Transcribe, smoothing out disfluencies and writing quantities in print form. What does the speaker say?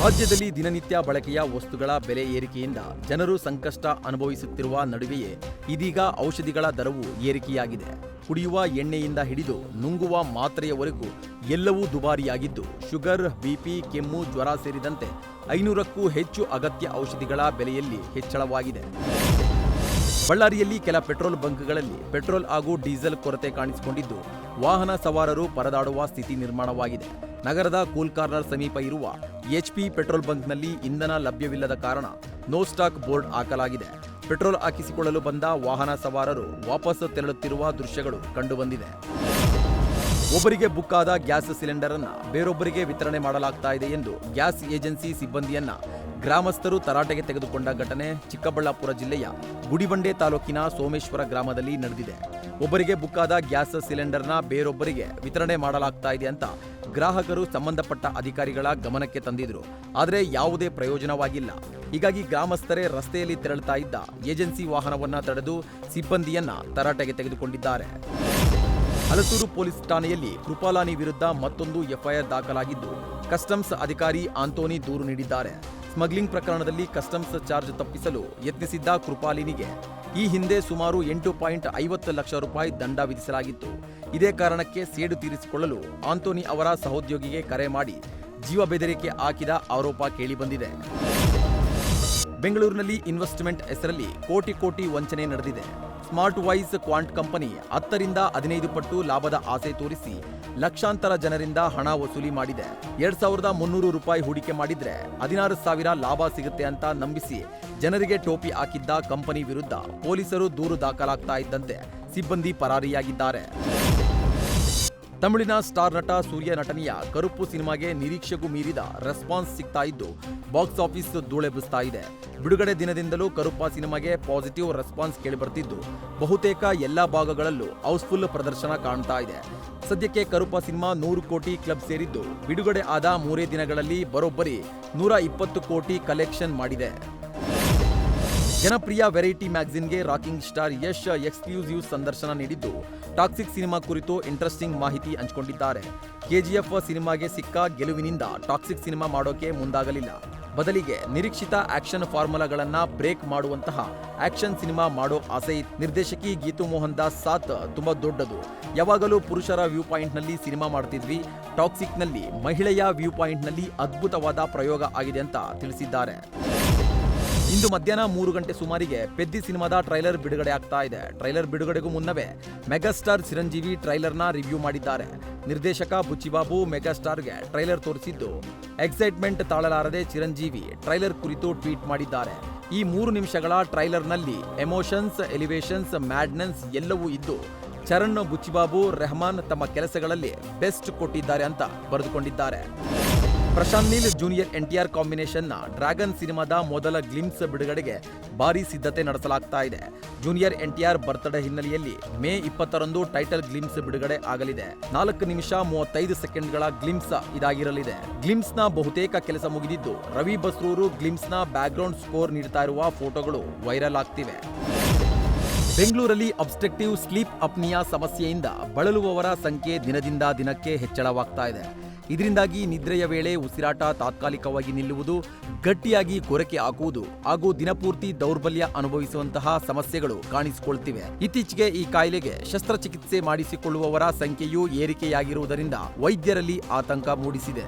ರಾಜ್ಯದಲ್ಲಿ ದಿನನಿತ್ಯ ಬಳಕೆಯ ವಸ್ತುಗಳ ಬೆಲೆ ಏರಿಕೆಯಿಂದ ಜನರು ಸಂಕಷ್ಟ ಅನುಭವಿಸುತ್ತಿರುವ ನಡುವೆಯೇ ಇದೀಗ ಔಷಧಿಗಳ ದರವೂ ಏರಿಕೆಯಾಗಿದೆ. ಕುಡಿಯುವ ಎಣ್ಣೆಯಿಂದ ಹಿಡಿದು ನುಂಗುವ ಮಾತ್ರೆಯವರೆಗೂ ಎಲ್ಲವೂ ದುಬಾರಿಯಾಗಿದ್ದು, ಶುಗರ್, ಬಿಪಿ, ಕೆಮ್ಮು, ಜ್ವರ ಸೇರಿದಂತೆ 500ಕ್ಕೂ ಹೆಚ್ಚು ಅಗತ್ಯ ಔಷಧಿಗಳ ಬೆಲೆಯಲ್ಲಿ ಹೆಚ್ಚಳವಾಗಿದೆ. ಬಳ್ಳಾರಿಯಲ್ಲಿ ಕೆಲ ಪೆಟ್ರೋಲ್ ಬಂಕ್ಗಳಲ್ಲಿ ಪೆಟ್ರೋಲ್ ಹಾಗೂ ಡೀಸೆಲ್ ಕೊರತೆ ಕಾಣಿಸಿಕೊಂಡಿದ್ದು, ವಾಹನ ಸವಾರರು ಪರದಾಡುವ ಸ್ಥಿತಿ ನಿರ್ಮಾಣವಾಗಿದೆ. ನಗರದ ಕೂಲ್ ಕಾರ್ನರ್ ಸಮೀಪ ಇರುವ HP ಪೆಟ್ರೋಲ್ ಬಂಕ್ನಲ್ಲಿ ಇಂಧನ ಲಭ್ಯವಿಲ್ಲದ ಕಾರಣ ನೋ ಸ್ಟಾಕ್ ಬೋರ್ಡ್ ಹಾಕಲಾಗಿದೆ. ಪೆಟ್ರೋಲ್ ಹಾಕಿಸಿಕೊಳ್ಳಲು ಬಂದ ವಾಹನ ಸವಾರರು ವಾಪಸ್ ತೆರಳುತ್ತಿರುವ ದೃಶ್ಯಗಳು ಕಂಡುಬಂದಿದೆ. ಒಬ್ಬರಿಗೆ ಬುಕ್ ಆದ ಗ್ಯಾಸ್ ಸಿಲಿಂಡರ್ ಅನ್ನು ಬೇರೊಬ್ಬರಿಗೆ ವಿತರಣೆ ಮಾಡಲಾಗ್ತಾ ಇದೆ ಎಂದು ಗ್ಯಾಸ್ ಏಜೆನ್ಸಿ ಸಿಬ್ಬಂದಿಯನ್ನ ಗ್ರಾಮಸ್ಥರು ತರಾಟೆಗೆ ತೆಗೆದುಕೊಂಡ ಘಟನೆ ಚಿಕ್ಕಬಳ್ಳಾಪುರ ಜಿಲ್ಲೆಯ ಗುಡಿಬಂಡೆ ತಾಲೂಕಿನ ಸೋಮೇಶ್ವರ ಗ್ರಾಮದಲ್ಲಿ ನಡೆದಿದೆ. ಒಬ್ಬರಿಗೆ ಬುಕ್ ಆದ ಗ್ಯಾಸ್ ಸಿಲಿಂಡರ್ನ ಬೇರೊಬ್ಬರಿಗೆ ವಿತರಣೆ ಮಾಡಲಾಗ್ತಾ ಇದೆ ಅಂತ ಗ್ರಾಹಕರು ಸಂಬಂಧಪಟ್ಟ ಅಧಿಕಾರಿಗಳ ಗಮನಕ್ಕೆ ತಂದಿದ್ರು. ಆದರೆ ಯಾವುದೇ ಪ್ರಯೋಜನವಾಗಿಲ್ಲ. ಹೀಗಾಗಿ ಗ್ರಾಮಸ್ಥರೇ ರಸ್ತೆಯಲ್ಲಿ ತೆರಳುತ್ತಾ ಇದ್ದ ಏಜೆನ್ಸಿ ವಾಹನವನ್ನ ತಡೆದು ಸಿಬ್ಬಂದಿಯನ್ನ ತರಾಟೆಗೆ ತೆಗೆದುಕೊಂಡಿದ್ದಾರೆ. ಹಲಸೂರು ಪೊಲೀಸ್ ಠಾಣೆಯಲ್ಲಿ ಕೃಪಾಲಾನಿ ವಿರುದ್ಧ ಮತ್ತೊಂದು FIR ದಾಖಲಾಗಿದ್ದು, ಕಸ್ಟಮ್ಸ್ ಅಧಿಕಾರಿ ಆಂಟೋನಿ ದೂರು ನೀಡಿದ್ದಾರೆ. ಸ್ಮಗ್ಲಿಂಗ್ ಪ್ರಕರಣದಲ್ಲಿ ಕಸ್ಟಮ್ಸ್ ಚಾರ್ಜ್ ತಪ್ಪಿಸಲು ಯತ್ನಿಸಿದ್ದ ಕೃಪಾಲಿನಿಗೆ ಈ ಹಿಂದೆ ಸುಮಾರು 8.50 ಲಕ್ಷ ರೂಪಾಯಿ ದಂಡ ವಿಧಿಸಲಾಗಿತ್ತು. ಇದೇ ಕಾರಣಕ್ಕೆ ಸೇಡು ತೀರಿಸಿಕೊಳ್ಳಲು ಆಂಟೋನಿ ಅವರ ಸಹೋದ್ಯೋಗಿಗೆ ಕರೆ ಮಾಡಿ ಜೀವ ಬೆದರಿಕೆ ಹಾಕಿದ ಆರೋಪ ಕೇಳಿಬಂದಿದೆ. ಬೆಂಗಳೂರಿನಲ್ಲಿ ಇನ್ವೆಸ್ಟ್ಮೆಂಟ್ ಹೆಸರಲ್ಲಿ ಕೋಟಿ ವಂಚನೆ ನಡೆದಿದೆ. ಸ್ಮಾರ್ಟ್ ವಾಯ್ಸ್ ಕ್ವಾಂಟ್ ಕಂಪನಿ 10 ರಿಂದ 15 ಪಟ್ಟು ಲಾಭದ ಆಸೆ ತೋರಿಸಿ ಲಕ್ಷಾಂತರ ಜನರಿಂದ ಹಣ ವಸೂಲಿ ಮಾಡಿದೆ. 2,300 ರೂಪಾಯಿ ಹೂಡಿಕೆ ಮಾಡಿದ್ರೆ 16,000 ಲಾಭ ಸಿಗುತ್ತೆ ಅಂತ ನಂಬಿಸಿ ಜನರಿಗೆ ಟೋಪಿ ಹಾಕಿದ್ದ ಕಂಪನಿ ವಿರುದ್ಧ ಪೊಲೀಸರು ದೂರು ದಾಖಲಾಗ್ತಾ ಇದ್ದಂತೆ ಸಿಬ್ಬಂದಿ ಪರಾರಿಯಾಗಿದ್ದಾರೆ. ತಮಿಳಿನ ಸ್ಟಾರ್ ನಟ ಸೂರ್ಯ ನಟನೆಯ ಕರುಪ್ಪು ಸಿನಿಮಾಗೆ ನಿರೀಕ್ಷೆಗೂ ಮೀರಿದ ರೆಸ್ಪಾನ್ಸ್ ಸಿಗ್ತಾ ಇದ್ದು, ಬಾಕ್ಸ್ ಆಫೀಸ್ ಧೂಳೆಬ್ಬಿಸ್ತಾ ಇದೆ. ಬಿಡುಗಡೆ ದಿನದಿಂದಲೂ ಕರುಪ್ಪ ಸಿನಿಮಾಗೆ ಪಾಸಿಟಿವ್ ರೆಸ್ಪಾನ್ಸ್ ಕೇಳಿಬರ್ತಿದ್ದು, ಬಹುತೇಕ ಎಲ್ಲಾ ಭಾಗಗಳಲ್ಲೂ ಹೌಸ್ಫುಲ್ ಪ್ರದರ್ಶನ ಕಾಣ್ತಾ ಇದೆ. ಸದ್ಯಕ್ಕೆ ಕರುಪ್ಪ ಸಿನಿಮಾ 100 ಕೋಟಿ ಕ್ಲಬ್ ಸೇರಿದ್ದು, ಬಿಡುಗಡೆ ಆದ 3 ದಿನಗಳಲ್ಲಿ ಬರೋಬ್ಬರಿ 120 ಕೋಟಿ ಕಲೆಕ್ಷನ್ ಮಾಡಿದೆ. ಜನಪ್ರಿಯ ವೆರೈಟಿ ಮ್ಯಾಗಝಿನ್ಗೆ ರಾಕಿಂಗ್ ಸ್ಟಾರ್ ಯಶ್ ಎಕ್ಸ್ಕ್ಲೂಸಿವ್ ಸಂದರ್ಶನ ನೀಡಿದ್ದು, ಟಾಕ್ಸಿಕ್ ಸಿನಿಮಾ ಕುರಿತು ಇಂಟ್ರೆಸ್ಟಿಂಗ್ ಮಾಹಿತಿ ಹಂಚಿಕೊಂಡಿದ್ದಾರೆ. KGF ಸಿನಿಮಾಗೆ ಸಿಕ್ಕ ಗೆಲುವಿನಿಂದ ಟಾಕ್ಸಿಕ್ ಸಿನಿಮಾ ಮಾಡೋಕೆ ಮುಂದಾಗಲಿಲ್ಲ. ಬದಲಿಗೆ ನಿರೀಕ್ಷಿತ ಆಕ್ಷನ್ ಫಾರ್ಮುಲಾಗಳನ್ನ ಬ್ರೇಕ್ ಮಾಡುವಂತಹ ಆಕ್ಷನ್ ಸಿನಿಮಾ ಮಾಡೋ ಆಸೆ. ನಿರ್ದೇಶಕಿ ಗೀತು ಮೋಹನ್ ದಾಸ್ ಸಾಥ್ ತುಂಬಾ ದೊಡ್ಡದು. ಯಾವಾಗಲೂ ಪುರುಷರ ವ್ಯೂ ಪಾಯಿಂಟ್ನಲ್ಲಿ ಸಿನಿಮಾ ಮಾಡ್ತಿದ್ವಿ. ಟಾಕ್ಸಿಕ್ನಲ್ಲಿ ಮಹಿಳೆಯ ವ್ಯೂ ಪಾಯಿಂಟ್ನಲ್ಲಿ ಅದ್ಭುತವಾದ ಪ್ರಯೋಗ ಆಗಿದೆ ಅಂತ ತಿಳಿಸಿದ್ದಾರೆ. ಇಂದು ಮಧ್ಯಾಹ್ನ 3 ಗಂಟೆ ಸುಮಾರಿಗೆ ಪೆದ್ದಿ ಸಿನಿಮಾದ ಟ್ರೈಲರ್ ಬಿಡುಗಡೆ ಆಗ್ತಾ ಇದೆ. ಟ್ರೈಲರ್ ಬಿಡುಗಡೆಗೂ ಮುನ್ನವೇ ಮೆಗಾಸ್ಟಾರ್ ಚಿರಂಜೀವಿ ಟ್ರೈಲರ್ನ ರಿವ್ಯೂ ಮಾಡಿದ್ದಾರೆ. ನಿರ್ದೇಶಕ ಬುಚ್ಚಿಬಾಬು ಮೆಗಾಸ್ಟಾರ್ಗೆ ಟ್ರೈಲರ್ ತೋರಿಸಿದ್ದು, ಎಕ್ಸೈಟ್ಮೆಂಟ್ ತಾಳಲಾರದೆ ಚಿರಂಜೀವಿ ಟ್ರೈಲರ್ ಕುರಿತು ಟ್ವೀಟ್ ಮಾಡಿದ್ದಾರೆ. ಈ 3 ನಿಮಿಷಗಳ ಟ್ರೈಲರ್ನಲ್ಲಿ ಎಮೋಷನ್ಸ್, ಎಲಿವೇಷನ್ಸ್, ಮ್ಯಾಡ್ನೆಸ್ ಎಲ್ಲವೂ ಇದ್ದು, ಚರಣ್, ಬುಚ್ಚಿಬಾಬು, ರೆಹಮಾನ್ ತಮ್ಮ ಕೆಲಸಗಳಲ್ಲಿ ಬೆಸ್ಟ್ ಕೊಟ್ಟಿದ್ದಾರೆ ಅಂತ ಬರೆದುಕೊಂಡಿದ್ದಾರೆ. ಪ್ರಶಾಂತ್ ನೀಲ್ ಜೂನಿಯರ್ NTR ಕಾಂಬಿನೇಷನ್ನ ಡ್ರ್ಯಾಗನ್ ಸಿನಿಮಾದ ಮೊದಲ ಗ್ಲಿಮ್ಸ್ ಬಿಡುಗಡೆಗೆ ಭಾರೀ ಸಿದ್ಧತೆ ನಡೆಸಲಾಗ್ತಾ ಇದೆ. ಜೂನಿಯರ್ NTR ಬರ್ತ್ಡೇ ಹಿನ್ನೆಲೆಯಲ್ಲಿ ಮೇ 20ರಂದು ಟೈಟಲ್ ಗ್ಲಿಮ್ಸ್ ಬಿಡುಗಡೆ ಆಗಲಿದೆ. 4 ನಿಮಿಷ 35 ಸೆಕೆಂಡ್ಗಳ ಗ್ಲಿಮ್ಸ್ ಇದಾಗಿರಲಿದೆ. ಗ್ಲಿಮ್ಸ್ನ ಬಹುತೇಕ ಕೆಲಸ ಮುಗಿದಿದ್ದು, ರವಿ ಬಸ್ರೂರು ಗ್ಲಿಮ್ಸ್ನ ಬ್ಯಾಕ್ಗ್ರೌಂಡ್ ಸ್ಕೋರ್ ನೀಡ್ತಾ ಇರುವ ಫೋಟೋಗಳು ವೈರಲ್ ಆಗ್ತಿವೆ. ಬೆಂಗಳೂರಲ್ಲಿ ಅಬ್ಸ್ಟ್ರಕ್ಟಿವ್ ಸ್ಲೀಪ್ ಅಪ್ನಿಯಾ ಸಮಸ್ಯೆಯಿಂದ ಬಳಲುವವರ ಸಂಖ್ಯೆ ದಿನದಿಂದ ದಿನಕ್ಕೆ ಹೆಚ್ಚಳವಾಗ್ತಾ ಇದೆ. ಇದರಿಂದಾಗಿ ನಿದ್ರೆಯ ವೇಳೆ ಉಸಿರಾಟ ತಾತ್ಕಾಲಿಕವಾಗಿ ನಿಲ್ಲುವುದು, ಗಟ್ಟಿಯಾಗಿ ಕೊರಕೆ ಹಾಕುವುದು ಹಾಗೂ ದಿನಪೂರ್ತಿ ದೌರ್ಬಲ್ಯ ಅನುಭವಿಸುವಂತಹ ಸಮಸ್ಯೆಗಳು ಕಾಣಿಸಿಕೊಳ್ತಿವೆ. ಇತ್ತೀಚೆಗೆ ಈ ಕಾಯಿಲೆಗೆ ಶಸ್ತ್ರಚಿಕಿತ್ಸೆ ಮಾಡಿಸಿಕೊಳ್ಳುವವರ ಸಂಖ್ಯೆಯೂ ಏರಿಕೆಯಾಗಿರುವುದರಿಂದ ವೈದ್ಯರಲ್ಲಿ ಆತಂಕ ಮೂಡಿಸಿದೆ.